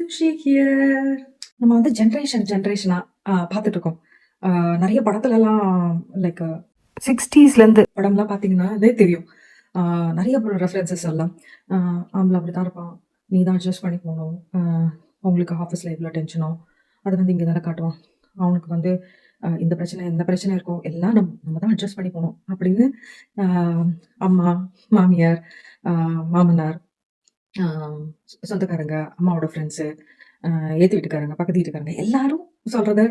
Sushi here. நம்ம வந்து ஜென்ரேஷனா பார்த்துட்டு இருக்கோம். நெறைய படத்துலலாம் லைக் 60ஸ்லேருந்து படம்லாம் பார்த்தீங்கன்னா அதே தெரியும். நெறைய ரெஃபரன்சஸ் எல்லாம். ஆம்பள அப்படிதான் இருப்பான். நீ தான் அட்ஜஸ்ட் பண்ணி போணும். அவங்களுக்கு ஆஃபீஸில எவ்வளோ டென்ஷனோ, அத வந்து இங்க தானே காட்டுவான். அவனுக்கு வந்து இந்த பிரச்சனை, இந்த பிரச்சனை இருக்கும். எல்லாம் நம்ம தான் அட்ஜஸ்ட் பண்ணி போணும். அப்படின்னு அ அம்மா, மாமியார், அ மாமனார், அ சொந்தக்காரங்க, அம்மாவோட ஃப்ரெண்ட்ஸு, எதிர் வீட்டுக்காரங்க, பக்கத்து வீட்டுக்காரங்க எல்லாரும் சொல்றத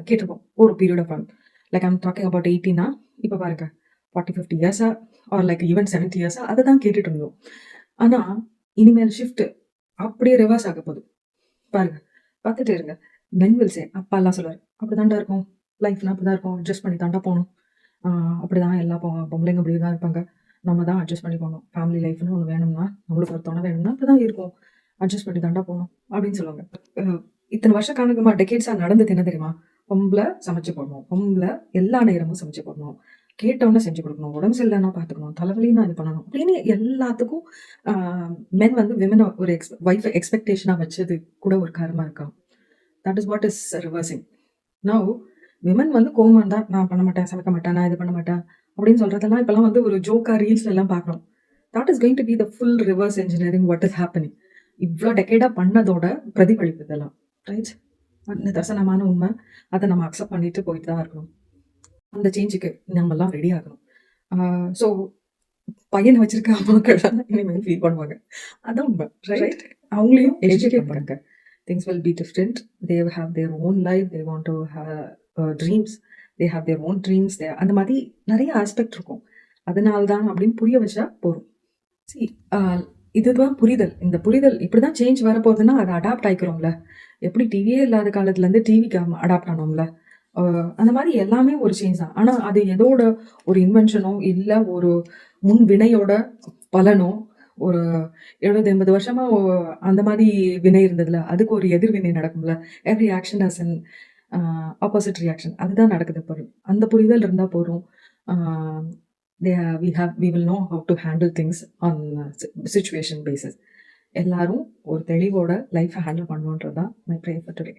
கேட்டுருப்போம். ஒரு period of time. Like I'm talking about 80னா, இப்ப பாருங்க 40, 50 இயர்ஸா ஆர் லைக் ஈவன் 70 இயர்ஸா அத தான் கேட்டுட்டு இருந்தோம். ஆனா, இனிமேல் ஷிஃப்ட் அப்படியே ரிவர்ஸ் ஆக போகுது. பாருங்க. பார்த்துட்டே இருங்க. மென் வில் சே அப்பாலாம் சொல்லுவாரு. "அப்படிதான்டா இருக்கும். லைஃப்னா அப்படிதான் இருக்கும். அட்ஜஸ்ட் பண்ணி தான்டா போணும். ஆ அப்படிதான் எல்லா பொம்பளைங்க இப்படி தான் இருப்பாங்க. நம்ம தான் அட்ஜஸ்ட் பண்ணி போணும். ஃபேமிலி லைஃப்ன்னு ஒண்ணு வேணும்னா, நம்மளுக்கு ஒரு துணை வேணும்னா அப்படிதான் இருக்கும். அட்ஜஸ்ட் பண்ணி தான்டா போணும்." அப்படின்னு சொல்லுவாங்க. அ இத்தன வருஷ கணக்குமா டெக்கேட்ஸா நடந்தது என்ன தெரியுமா? பொம்பள சமைச்சு போடணும். பொம்பள எல்லா நேரமும் சமைச்சு போடணும். கேட்டோனே செஞ்சு குடுக்கணும். உடம்பு சரியில்லன்னா பார்த்துக்கணும். தலைவலின்னா இது பண்ணணும். அப்படின்னு எல்லாத்துக்கும் ஆ மென் வந்து விமன ஒரு வைஃப் எக்ஸ்பெக்டேஷனா வச்சது கூட ஒரு காரணமா இருக்கலாம். That is what is reversing. Now women வந்து கோவமா இருந்தா, நான் பண்ண மாட்டேன், சமைக்க மாட்டேன், நான் இது பண்ண மாட்டேன் அப்படின்னு சொல்றதெல்லாம் இப்பலாம் வந்து ஒரு ஜோக்கா ரீல்ஸ்ல எல்லாம் பார்க்குறோம். That is going to be the full reverse engineering what is happening. இவ்ளோ டெக்கேடா பண்ணதோட பிரதிபலிப்பு இதெல்லாம். ரைட்? நிதர்சனமான உண்மை. அத நம்ம அக்செப்ட் பண்ணிட்டு போயிட்டு தான் இருக்கணும். அந்த சேஞ்சுக்கு நம்மலாம் ரெடி ஆகணும். ஸோ பையன வச்சிருக்க அம்மாக்கள் தான் இனிமேல் ஃபீல் பண்ணுவாங்க. அதான் உண்மை. ரைட்? அவங்களையும் எஜுகேட் பண்ணுங்க. Things will be different. They have their own life. They want to have dreams. They have their own dreams. அந்த மாதிரி நிறைய ஆஸ்பெக்ட் இருக்கும். அதனால தான் அப்படின்னு புரிய வச்சா போதும். See, இதுதான் புரிதல். இந்த புரிதல் இப்படிதான் சேஞ்ச் வரப்போகுதுன்னா அதை அடாப்ட் ஆயிக்கிறோம்ல. எப்படி டிவியே இல்லாத காலத்துலேருந்து டிவிக்கு அடாப்ட் ஆனோம்ல. அந்த மாதிரி எல்லாமே ஒரு சேஞ்ச் தான். ஆனா அது எதோட ஒரு இன்வென்ஷனோ இல்ல ஒரு முன் வினையோட பலனோ ஒரு 70, 80 வருஷமா அந்த மாதிரி வினை இருந்ததுல, அதுக்கு ஒரு எதிர்வினை நடக்கும்ல. Every action has an opposite reaction. அதுதான் நடக்குது போதும். அந்த புரிதல் இருந்தா போதும். ஆ we will know how to handle things on situation basis. எல்லாரும் ஒரு தெளிவோட லைஃப்பை ஹேண்டில் பண்ணணுன்றது தான் மை ப்ரேயர் ஃபார் டுடே.